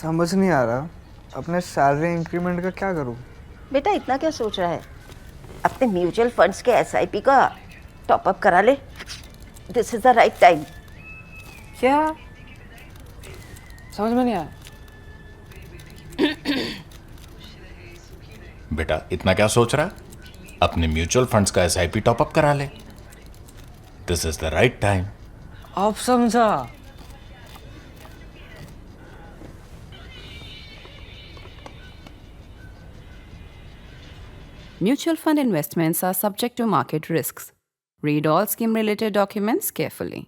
समझ नहीं आ रहा अपने सैलरी इंक्रीमेंट का क्या करूं। बेटा इतना क्या सोच रहा है? अपने म्यूचुअल फंड्स के एसआईपी का टॉपअप करा ले। This is the right time. क्या? समझ में नहीं आया। बेटा इतना क्या सोच रहा है? अपने म्यूचुअल फंड्स का एसआईपी टॉपअप करा ले। This is the right time. अब समझा। Mutual fund investments are subject to market risks. Read all scheme related documents carefully.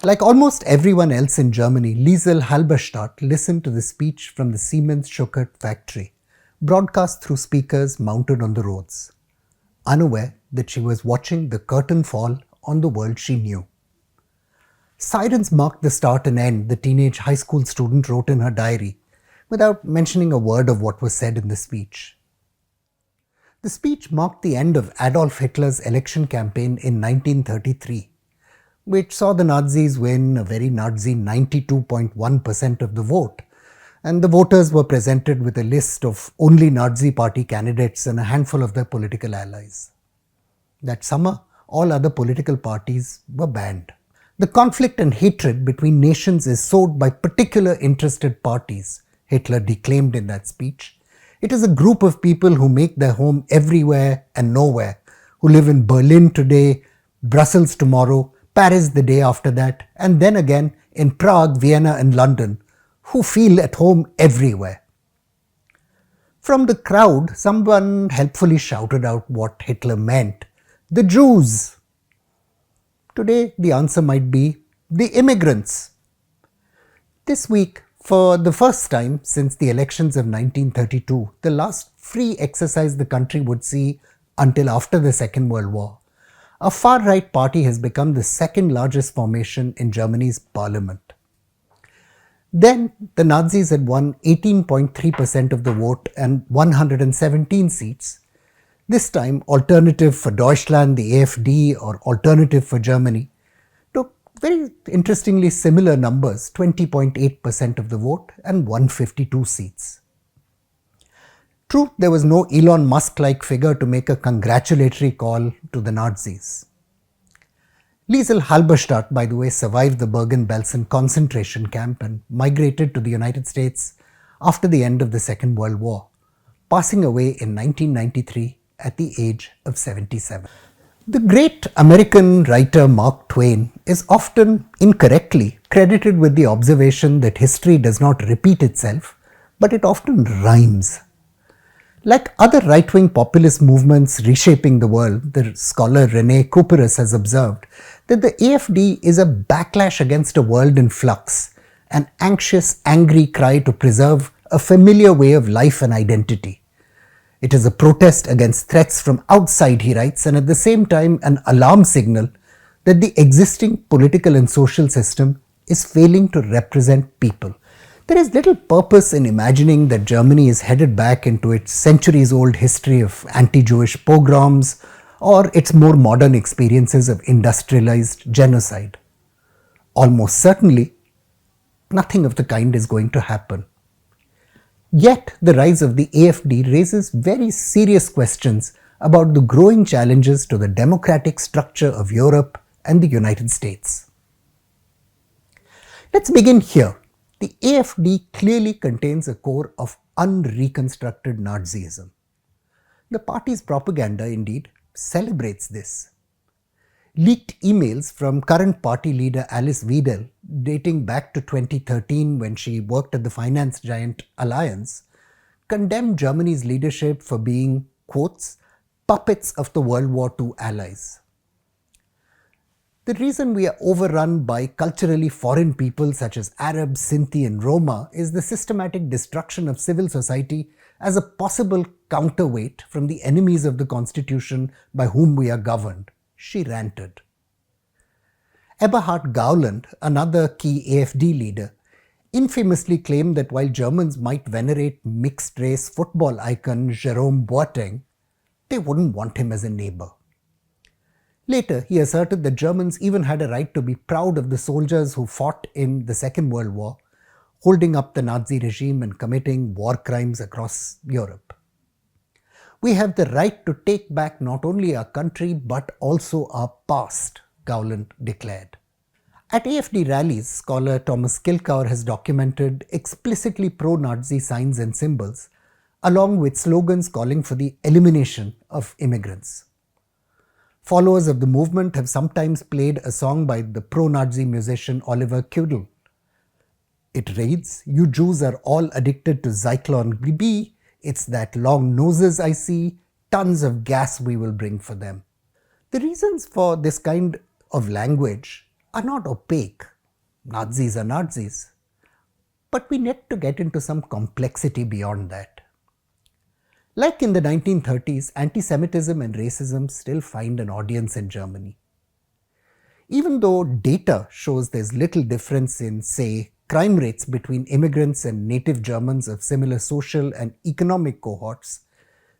Like almost everyone else in Germany, Liesel Halberstadt listened to the speech from the Siemens Schuckert factory, broadcast through speakers mounted on the roads, unaware that she was watching the curtain fall on the world she knew. Sirens marked the start and end, the teenage high school student wrote in her diary, without mentioning a word of what was said in the speech. The speech marked the end of Adolf Hitler's election campaign in 1933, which saw the Nazis win a very Nazi 92.1% of the vote, and the voters were presented with a list of only Nazi party candidates and a handful of their political allies. That summer, all other political parties were banned. The conflict and hatred between nations is sowed by particular interested parties, Hitler declaimed in that speech. It is a group of people who make their home everywhere and nowhere, who live in Berlin today, Brussels tomorrow, Paris the day after that, and then again in Prague, Vienna and London, who feel at home everywhere. From the crowd, someone helpfully shouted out what Hitler meant. The Jews. Today, the answer might be the immigrants. This week, for the first time since the elections of 1932, the last free exercise the country would see until after the Second World War, a far-right party has become the second largest formation in Germany's parliament. Then, the Nazis had won 18.3% of the vote and 117 seats. This time, Alternative for Deutschland, the AfD, or Alternative for Germany, took very interestingly similar numbers, 20.8% of the vote and 152 seats. True, there was no Elon Musk-like figure to make a congratulatory call to the Nazis. Liesel Halberstadt, by the way, survived the Bergen-Belsen concentration camp and migrated to the United States after the end of the Second World War, passing away in 1993 at the age of 77. The great American writer Mark Twain is often incorrectly credited with the observation that history does not repeat itself, but it often rhymes. Like other right-wing populist movements reshaping the world, the scholar Rene Couperus has observed that the AfD is a backlash against a world in flux, an anxious, angry cry to preserve a familiar way of life and identity. It is a protest against threats from outside, he writes, and at the same time an alarm signal that the existing political and social system is failing to represent people. There is little purpose in imagining that Germany is headed back into its centuries-old history of anti-Jewish pogroms or its more modern experiences of industrialized genocide. Almost certainly, nothing of the kind is going to happen. Yet, the rise of the AfD raises very serious questions about the growing challenges to the democratic structure of Europe and the United States. Let's begin here. The AfD clearly contains a core of unreconstructed Nazism. The party's propaganda, indeed, celebrates this. Leaked emails from current party leader Alice Weidel, dating back to 2013 when she worked at the finance giant Alliance, condemned Germany's leadership for being, quotes, puppets of the World War II allies. The reason we are overrun by culturally foreign people such as Arabs, Sinti and Roma is the systematic destruction of civil society as a possible counterweight from the enemies of the Constitution by whom we are governed, she ranted. Eberhard Gauland, another key AfD leader, infamously claimed that while Germans might venerate mixed-race football icon Jerome Boateng, they wouldn't want him as a neighbor. Later, he asserted that Germans even had a right to be proud of the soldiers who fought in the Second World War, holding up the Nazi regime and committing war crimes across Europe. We have the right to take back not only our country but also our past, Gowland declared. At AFD rallies, scholar Thomas Kilcour has documented explicitly pro-Nazi signs and symbols, along with slogans calling for the elimination of immigrants. Followers of the movement have sometimes played a song by the pro-Nazi musician Oliver Kudel. It reads, "You Jews are all addicted to Zyklon B. It's that long noses I see. Tons of gas we will bring for them." The reasons for this kind of language are not opaque. Nazis are Nazis. But we need to get into some complexity beyond that. Like in the 1930s, anti-Semitism and racism still find an audience in Germany. Even though data shows there's little difference in, say, crime rates between immigrants and native Germans of similar social and economic cohorts,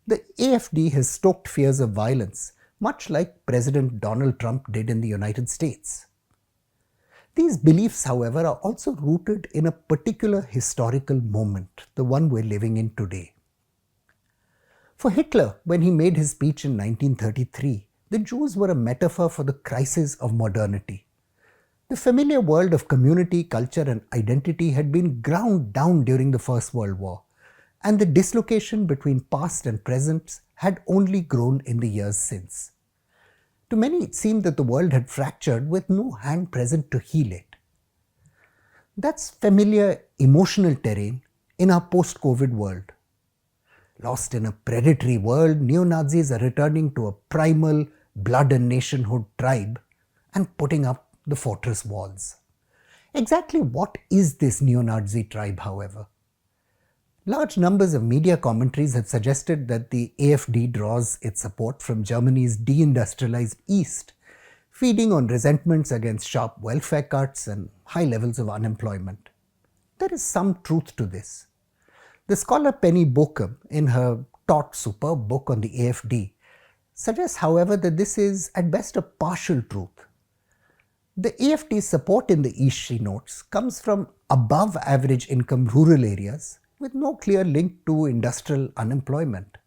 the AFD has stoked fears of violence, much like President Donald Trump did in the United States. These beliefs, however, are also rooted in a particular historical moment, the one we're living in today. For Hitler, when he made his speech in 1933, the Jews were a metaphor for the crisis of modernity. The familiar world of community, culture and identity had been ground down during the First World War, and the dislocation between past and present had only grown in the years since. To many, it seemed that the world had fractured with no hand present to heal it. That's familiar emotional terrain in our post-COVID world. Lost in a predatory world, neo-Nazis are returning to a primal blood and nationhood tribe and putting up the fortress walls. Exactly what is this neo-Nazi tribe, however? Large numbers of media commentaries have suggested that the AfD draws its support from Germany's deindustrialized East, feeding on resentments against sharp welfare cuts and high levels of unemployment. There is some truth to this. The scholar Penny Bokum, in her taut superb book on the AfD, suggests, however, that this is at best a partial truth. The AfD's support in the East, she notes, comes from above average income rural areas with no clear link to industrial unemployment.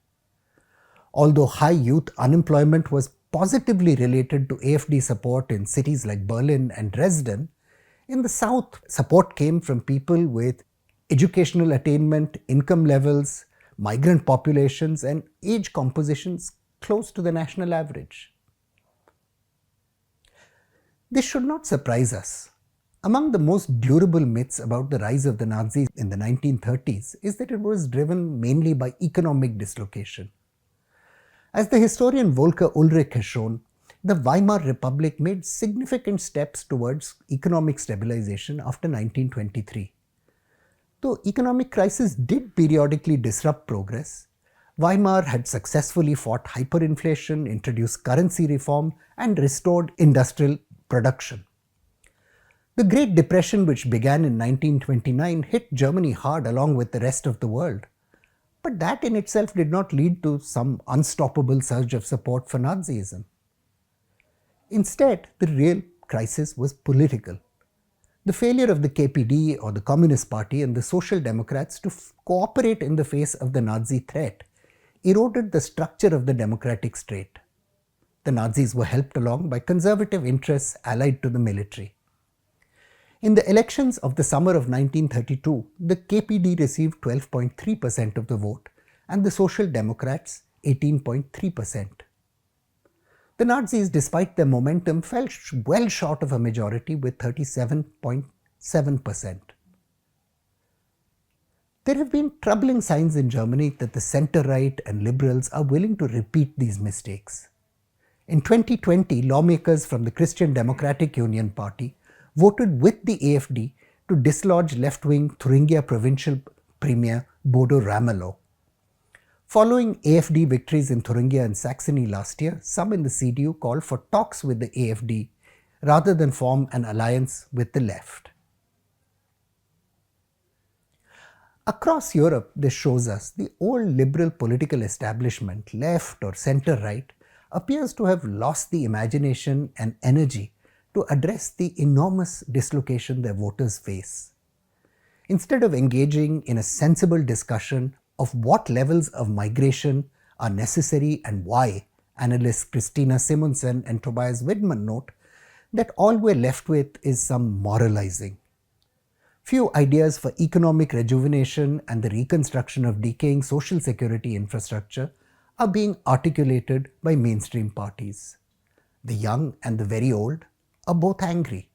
Although high youth unemployment was positively related to AfD support in cities like Berlin and Dresden, in the South, support came from people with educational attainment, income levels, migrant populations, and age compositions close to the national average. This should not surprise us. Among the most durable myths about the rise of the Nazis in the 1930s is that it was driven mainly by economic dislocation. As the historian Volker Ulrich has shown, the Weimar Republic made significant steps towards economic stabilization after 1923. Though economic crises did periodically disrupt progress, Weimar had successfully fought hyperinflation, introduced currency reform, and restored industrial production. The Great Depression, which began in 1929, hit Germany hard along with the rest of the world. But that in itself did not lead to some unstoppable surge of support for Nazism. Instead, the real crisis was political. The failure of the KPD or the Communist Party and the Social Democrats to cooperate in the face of the Nazi threat eroded the structure of the democratic state. The Nazis were helped along by conservative interests allied to the military. In the elections of the summer of 1932, the KPD received 12.3% of the vote and the Social Democrats 18.3%. The Nazis, despite their momentum, fell well short of a majority with 37.7%. There have been troubling signs in Germany that the centre-right and liberals are willing to repeat these mistakes. In 2020, lawmakers from the Christian Democratic Union Party voted with the AfD to dislodge left-wing Thuringia provincial premier Bodo Ramelow. Following AfD victories in Thuringia and Saxony last year, some in the CDU called for talks with the AfD rather than form an alliance with the left. Across Europe, this shows us the old liberal political establishment, left or centre-right, appears to have lost the imagination and energy to address the enormous dislocation their voters face. Instead of engaging in a sensible discussion of what levels of migration are necessary and why, analysts Christina Simonsen and Tobias Widman note that all we're left with is some moralizing. Few ideas for economic rejuvenation and the reconstruction of decaying social security infrastructure are being articulated by mainstream parties. The young and the very old are both angry.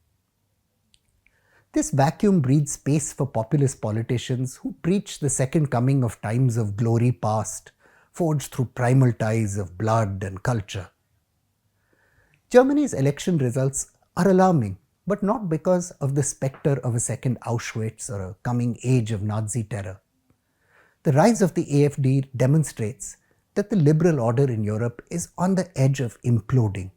This vacuum breeds space for populist politicians who preach the second coming of times of glory past, forged through primal ties of blood and culture. Germany's election results are alarming, but not because of the spectre of a second Auschwitz or a coming age of Nazi terror. The rise of the AfD demonstrates that the liberal order in Europe is on the edge of imploding,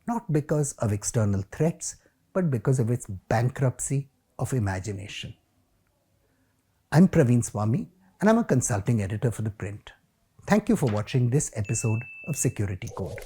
not because of external threats, but because of its bankruptcy of imagination. I'm Praveen Swami, and I'm a consulting editor for ThePrint. Thank you for watching this episode of Security Code.